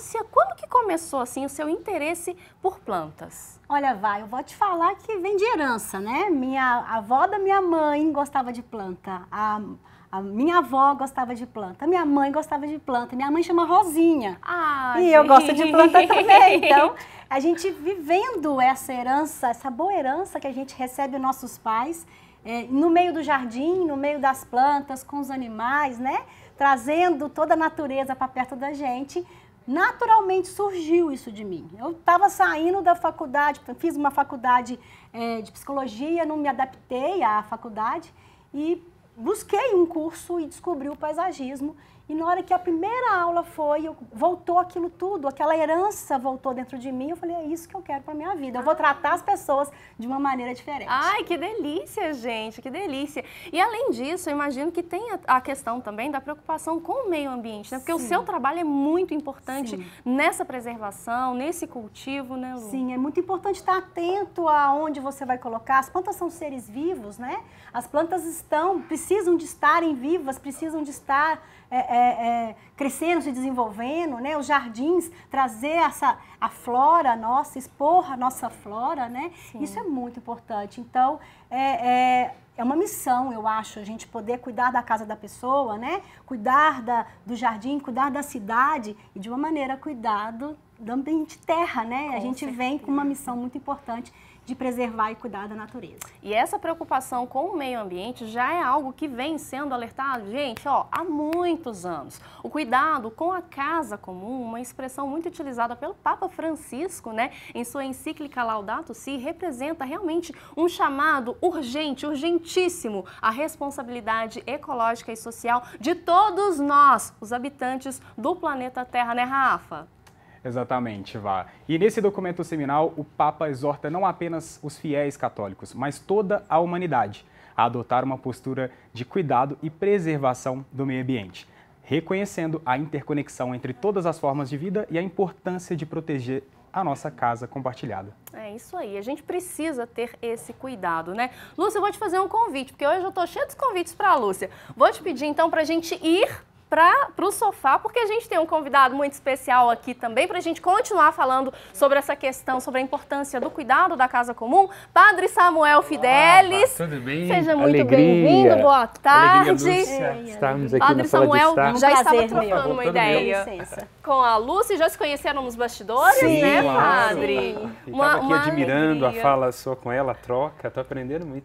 Lúcia, quando que começou assim o seu interesse por plantas? Olha, eu vou te falar que vem de herança, né? A avó da minha mãe gostava de planta, a minha avó gostava de planta, a minha mãe gostava de planta, minha mãe chama Rosinha. E eu gosto de planta também. Então, a gente vivendo essa herança, essa boa herança que a gente recebe dos nossos pais, no meio do jardim, no meio das plantas, com os animais, né? Trazendo toda a natureza para perto da gente, naturalmente surgiu isso de mim. Eu estava saindo da faculdade, fiz uma faculdade de psicologia, não me adaptei à faculdade e busquei um curso e descobri o paisagismo. E na hora que a primeira aula voltou aquilo tudo, aquela herança voltou dentro de mim, eu falei, é isso que eu quero para minha vida. Eu vou tratar as pessoas de uma maneira diferente. Ai, que delícia, gente, que delícia. E além disso, eu imagino que tem a questão também da preocupação com o meio ambiente, né? Porque Sim. o seu trabalho é muito importante Sim. nessa preservação, nesse cultivo, né, Lu? Sim, é muito importante estar atento aonde você vai colocar. As plantas são seres vivos, né? As plantas precisam de estarem vivas, precisam de estar crescendo, se desenvolvendo, né? Os jardins, trazer a flora nossa, expor a nossa flora, né? Sim. Isso é muito importante. Então, é uma missão, eu acho, a gente poder cuidar da casa da pessoa, né? Cuidar do jardim, cuidar da cidade e, de uma maneira, cuidar do ambiente terra, né? A gente vem com uma missão muito importante de preservar e cuidar da natureza. E essa preocupação com o meio ambiente já é algo que vem sendo alertado, gente, ó, há muitos anos. O cuidado com a casa comum, uma expressão muito utilizada pelo Papa Francisco, né, em sua encíclica Laudato Si, representa realmente um chamado urgente, urgentíssimo, à responsabilidade ecológica e social de todos nós, os habitantes do planeta Terra, né, Rafa? Exatamente, Vá. E nesse documento seminal, o Papa exorta não apenas os fiéis católicos, mas toda a humanidade a adotar uma postura de cuidado e preservação do meio ambiente, reconhecendo a interconexão entre todas as formas de vida e a importância de proteger a nossa casa compartilhada. É isso aí, a gente precisa ter esse cuidado, né? Lúcia, eu vou te fazer um convite, porque hoje eu tô cheia dos convites para a Lúcia. Vou te pedir então para a gente ir para o sofá, porque a gente tem um convidado muito especial aqui também, para a gente continuar falando sobre essa questão, sobre a importância do cuidado da casa comum. Padre Samuel Fidelis. Tudo bem? Seja muito bem-vindo, boa tarde. Estamos aqui Padre na sala Samuel de estar. já estava trocando uma ideia com a Lúcia, já se conheceram nos bastidores, Sim, né, claro. Padre? Estava aqui admirando a fala sua com ela, a troca, estou aprendendo muito.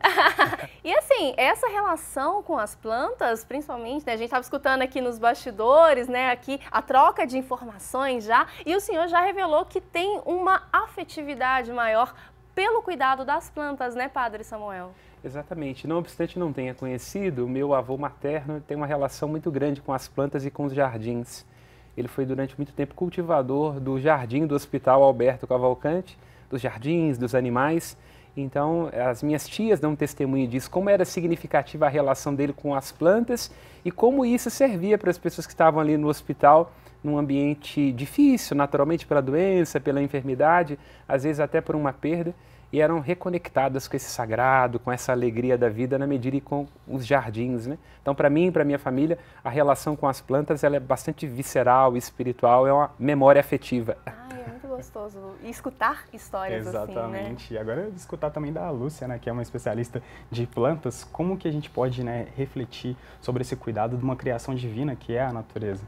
E assim, essa relação com as plantas, principalmente, né, a gente estava escutando aqui nos bastidores, né, aqui a troca de informações já, e o senhor já revelou que tem uma afetividade maior pelo cuidado das plantas, né, Padre Samuel? Exatamente. Não obstante não tenha conhecido, o meu avô materno tem uma relação muito grande com as plantas e com os jardins. Ele foi durante muito tempo cultivador do jardim do Hospital Alberto Cavalcante, dos jardins, dos animais. Então, as minhas tias dão testemunho disso, como era significativa a relação dele com as plantas e como isso servia para as pessoas que estavam ali no hospital, num ambiente difícil, naturalmente pela doença, pela enfermidade, às vezes até por uma perda, e eram reconectadas com esse sagrado, com essa alegria da vida na medida e com os jardins, né? Então, para mim e para minha família, a relação com as plantas ela é bastante visceral, espiritual, é uma memória afetiva. É muito gostoso e escutar histórias Exatamente. Assim, né? E agora escutar também da Lúcia, né, que é uma especialista de plantas, como que a gente pode, né, refletir sobre esse cuidado de uma criação divina que é a natureza?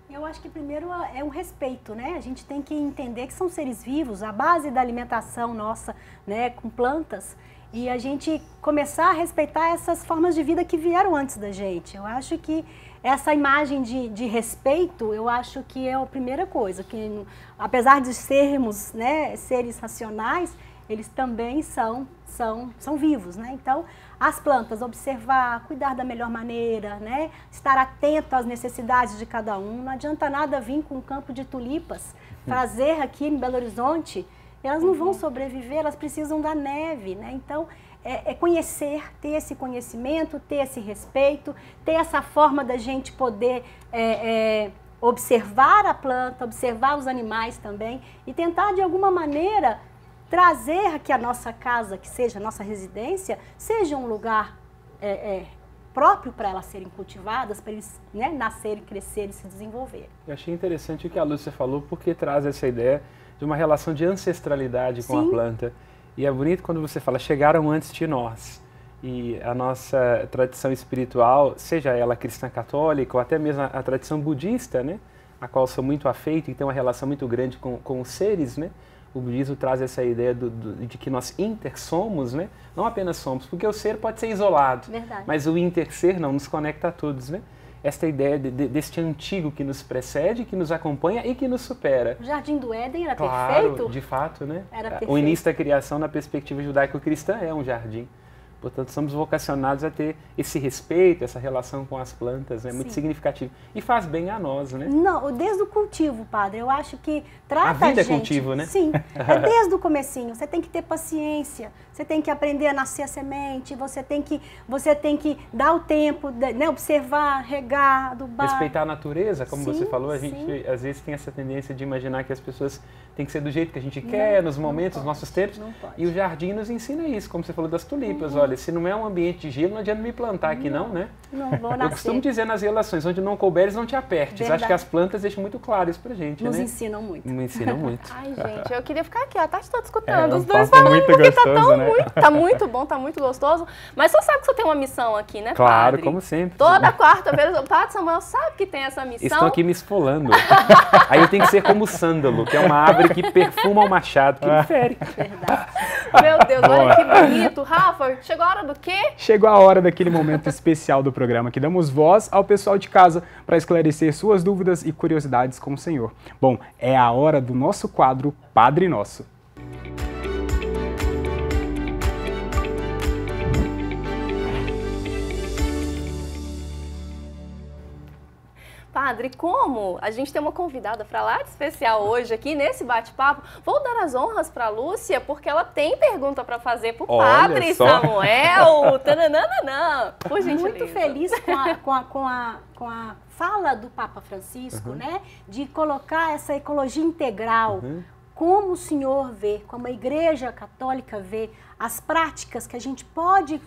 Eu acho que primeiro é o respeito, né? A gente tem que entender que são seres vivos, a base da alimentação nossa, né, com plantas, e a gente começar a respeitar essas formas de vida que vieram antes da gente. Eu acho que essa imagem de respeito, eu acho que é a primeira coisa, que apesar de sermos, né, seres racionais, eles também são vivos, né? Então, as plantas, observar, cuidar da melhor maneira, né? Estar atento às necessidades de cada um. Não adianta nada vir com um campo de tulipas, trazer aqui em Belo Horizonte, elas não vão sobreviver, elas precisam da neve, né? Então, conhecer, ter esse conhecimento, ter esse respeito, ter essa forma da gente poder observar a planta, observar os animais também e tentar, de alguma maneira, trazer que a nossa casa, que seja a nossa residência, seja um lugar próprio para elas serem cultivadas, para eles, né, nascerem, crescerem e se desenvolverem. Eu achei interessante o que a Lúcia falou, porque traz essa ideia de uma relação de ancestralidade com a planta. E é bonito quando você fala, chegaram antes de nós. E a nossa tradição espiritual, seja ela cristã católica ou até mesmo a tradição budista, né, a qual sou muito afeito e tem uma relação muito grande com os seres, né? O budismo traz essa ideia de que nós intersomos, né? Não apenas somos, porque o ser pode ser isolado, mas o interser não, nos conecta a todos, né? Esta ideia deste antigo que nos precede, que nos acompanha e que nos supera. O Jardim do Éden era perfeito? Claro, de fato, né? Era perfeito. O início da criação na perspectiva judaico-cristã é um jardim. Portanto, somos vocacionados a ter esse respeito, essa relação com as plantas, é muito significativo. E faz bem a nós, né? Não, desde o cultivo, padre, eu acho que trata a vida gente... é cultivo, né? Sim, é desde o comecinho. Você tem que ter paciência, você tem que aprender a nascer a semente, você tem que dar o tempo, né, observar, regar, adubar. Respeitar a natureza, como você falou, a gente às vezes tem essa tendência de imaginar que as pessoas têm que ser do jeito que a gente quer, nos momentos, nos nossos tempos. E o jardim nos ensina isso, como você falou das tulipas. Olha, se não é um ambiente de gelo, não adianta me plantar aqui não, né? Não vou nascer. Eu costumo dizer nas relações, onde não couberes, não te apertes. Verdade. Acho que as plantas deixam muito claro isso pra gente, Nos né? ensinam muito. Me ensinam muito. Ai, gente, eu queria ficar aqui, ó, a Tati tá escutando, os um dois papo falando, muito porque gostoso, né? tá muito bom, tá muito gostoso. Mas você sabe que você tem uma missão aqui, né, Claro, padre? como sempre. Toda quarta-feira, o padre Samuel sabe que tem essa missão. Estão aqui me esfolando. Aí eu tenho que ser como o sândalo, que é uma árvore que perfuma o machado, que infere. Verdade. Meu Deus, olha que bonito. Rafa, chegou a hora do quê? Chegou a hora daquele momento especial do programa que damos voz ao pessoal de casa para esclarecer suas dúvidas e curiosidades com o Senhor. Bom, é a hora do nosso quadro Padre Nosso. Padre, como a gente tem uma convidada para lá de especial hoje aqui nesse bate-papo, vou dar as honras para a Lúcia, porque ela tem pergunta para fazer para o Padre Samuel. Tananana, por gentileza. Muito feliz com a fala do Papa Francisco, né? De colocar essa ecologia integral. Como o Senhor vê, como a Igreja Católica vê as práticas que a gente pode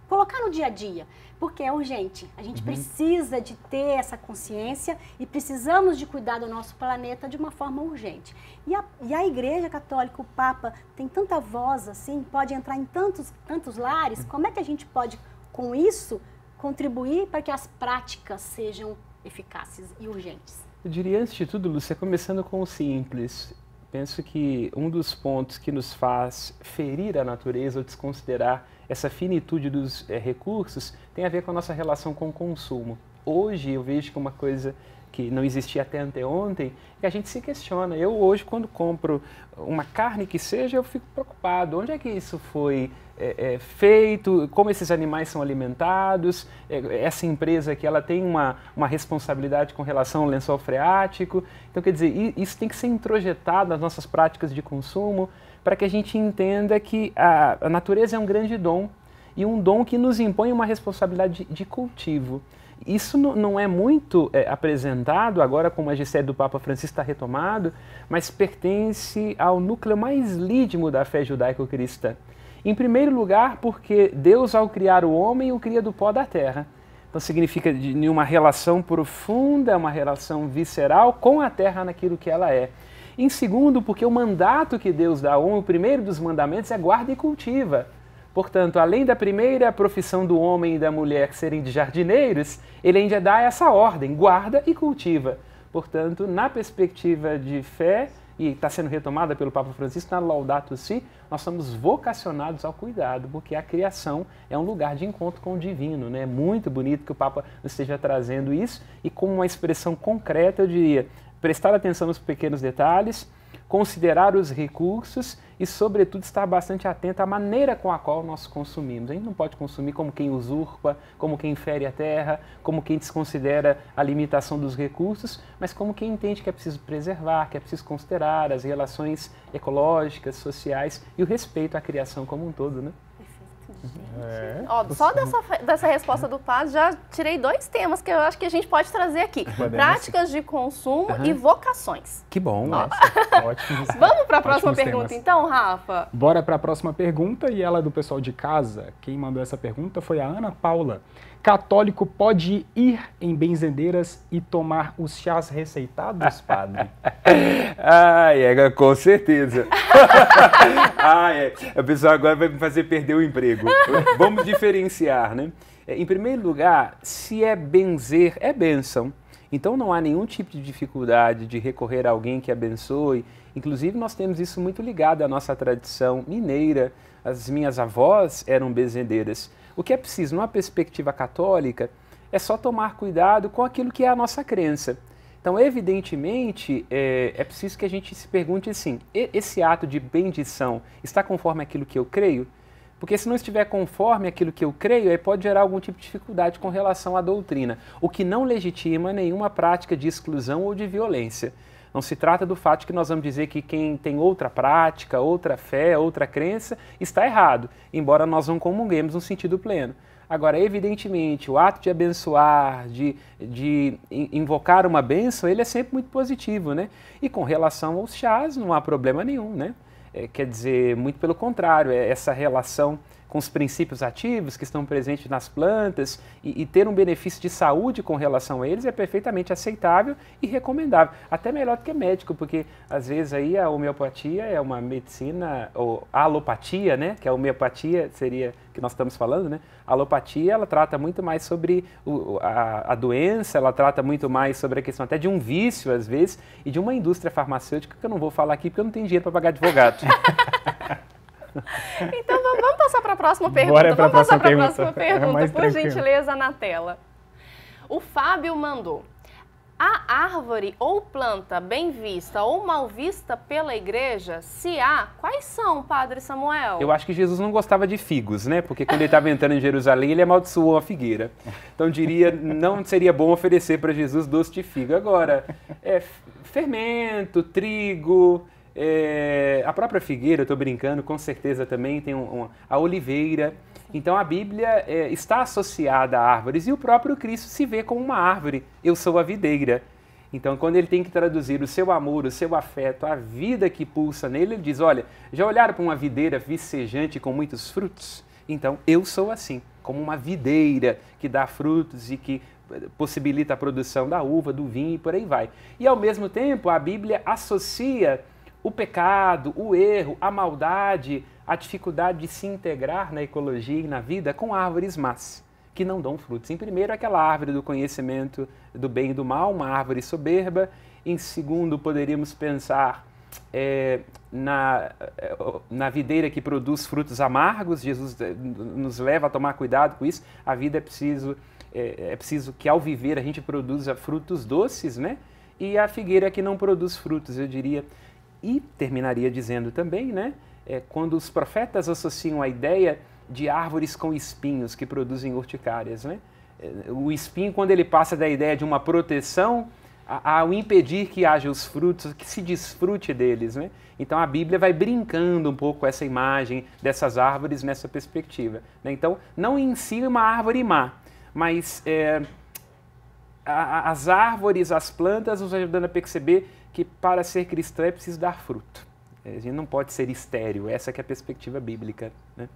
colocar no dia a dia, porque é urgente. A gente precisa de ter essa consciência e precisamos de cuidar do nosso planeta de uma forma urgente. E a Igreja Católica, o Papa, tem tanta voz assim, pode entrar em tantos lares. Como é que a gente pode, com isso, contribuir para que as práticas sejam eficazes e urgentes? Eu diria, antes de tudo, Lúcia, começando com o simples. Penso que um dos pontos que nos faz ferir a natureza ou desconsiderar essa finitude dos recursos tem a ver com a nossa relação com o consumo. Hoje eu vejo que uma coisa que não existia até anteontem, que a gente se questiona. Eu hoje, quando compro uma carne que seja, eu fico preocupado. Onde é que isso foi feito? Como esses animais são alimentados? Essa empresa que ela tem uma responsabilidade com relação ao lençol freático. Então, quer dizer, isso tem que ser introjetado nas nossas práticas de consumo para que a gente entenda que a natureza é um grande dom e um dom que nos impõe uma responsabilidade de cultivo. Isso não é muito apresentado agora, com o magistério do Papa Francisco está retomado, mas pertence ao núcleo mais lídimo da fé judaico-cristã. Em primeiro lugar, porque Deus, ao criar o homem, o cria do pó da terra. Então significa de uma relação profunda, uma relação visceral com a terra naquilo que ela é. Em segundo, porque o mandato que Deus dá ao homem, o primeiro dos mandamentos, é guarda e cultiva. Portanto, além da primeira profissão do homem e da mulher serem de jardineiros, ele ainda dá essa ordem, guarda e cultiva. Portanto, na perspectiva de fé, e está sendo retomada pelo Papa Francisco na Laudato Si, nós somos vocacionados ao cuidado, porque a criação é um lugar de encontro com o divino, né? É muito bonito que o Papa esteja trazendo isso, e como uma expressão concreta, eu diria, prestar atenção nos pequenos detalhes, considerar os recursos e, sobretudo, estar bastante atento à maneira com a qual nós consumimos. A gente não pode consumir como quem usurpa, como quem fere a terra, como quem desconsidera a limitação dos recursos, mas como quem entende que é preciso preservar, que é preciso considerar as relações ecológicas, sociais e o respeito à criação como um todo, né? Perfeito. Ó, só dessa resposta do padre já tirei 2 temas que eu acho que a gente pode trazer aqui. Práticas de consumo e vocações. Que bom. Nossa, ótimo. Vamos para a próxima pergunta temas. então, Rafa? Bora para a próxima pergunta, e ela é do pessoal de casa. Quem mandou essa pergunta foi a Ana Paula. Católico pode ir em benzedeiras e tomar os chás receitados, padre? Com certeza. A pessoa agora vai me fazer perder o emprego. Vamos diferenciar, né? Em primeiro lugar, se é benzer, é bênção. Então não há nenhum tipo de dificuldade de recorrer a alguém que abençoe. Inclusive nós temos isso muito ligado à nossa tradição mineira. As minhas avós eram benzedeiras. O que é preciso, numa perspectiva católica, é só tomar cuidado com aquilo que é a nossa crença. Então, evidentemente, é preciso que a gente se pergunte assim, esse ato de bendição está conforme aquilo que eu creio? Porque se não estiver conforme aquilo que eu creio, aí pode gerar algum tipo de dificuldade com relação à doutrina, o que não legitima nenhuma prática de exclusão ou de violência. Não se trata do fato de que nós vamos dizer que quem tem outra prática, outra fé, outra crença, está errado, embora nós não comunguemos no sentido pleno. Agora, evidentemente, o ato de abençoar, de invocar uma bênção, ele é sempre muito positivo, né? E com relação aos chás, não há problema nenhum, né? Quer dizer, muito pelo contrário, essa relação com os princípios ativos que estão presentes nas plantas e ter um benefício de saúde com relação a eles é perfeitamente aceitável e recomendável. Até melhor do que médico, porque às vezes aí a homeopatia é uma medicina, ou a alopatia, né? Que a homeopatia seria que nós estamos falando, né? A alopatia, ela trata muito mais sobre a doença, ela trata muito mais sobre a questão até de um vício, às vezes, e de uma indústria farmacêutica que eu não vou falar aqui porque eu não tenho dinheiro para pagar advogado. Então vamos passar para a próxima pergunta. Vamos passar para a próxima pergunta, por gentileza, na tela. O Fábio mandou: a árvore ou planta bem vista ou mal vista pela igreja, se há, quais são, Padre Samuel? Eu acho que Jesus não gostava de figos, né? Porque quando ele estava entrando em Jerusalém, ele amaldiçoou a figueira. Então diria, não seria bom oferecer para Jesus doce de figo. Agora, fermento, trigo... a própria figueira, eu estou brincando, com certeza também tem a oliveira. Então a Bíblia está associada a árvores e o próprio Cristo se vê como uma árvore. Eu sou a videira. Então quando ele tem que traduzir o seu amor, o seu afeto, a vida que pulsa nele, ele diz, olha, já olharam para uma videira vicejante com muitos frutos? Então eu sou assim, como uma videira que dá frutos e que possibilita a produção da uva, do vinho e por aí vai. E ao mesmo tempo a Bíblia associa o pecado, o erro, a maldade, a dificuldade de se integrar na ecologia e na vida com árvores más, que não dão frutos. Em primeiro, aquela árvore do conhecimento do bem e do mal, uma árvore soberba. Em segundo, poderíamos pensar na videira que produz frutos amargos. Jesus nos leva a tomar cuidado com isso. A vida é preciso que ao viver a gente produza frutos doces, né? E a figueira que não produz frutos, eu diria. E terminaria dizendo também, né, quando os profetas associam a ideia de árvores com espinhos que produzem urticárias, né? O espinho, quando ele passa da ideia de uma proteção, ao impedir que haja os frutos, que se desfrute deles, né? Então a Bíblia vai brincando um pouco com essa imagem dessas árvores nessa perspectiva, né? Então, não em si uma árvore má, mas as árvores, as plantas nos ajudando a perceber que para ser cristão é preciso dar fruto. A gente não pode ser estéril, essa que é a perspectiva bíblica, né?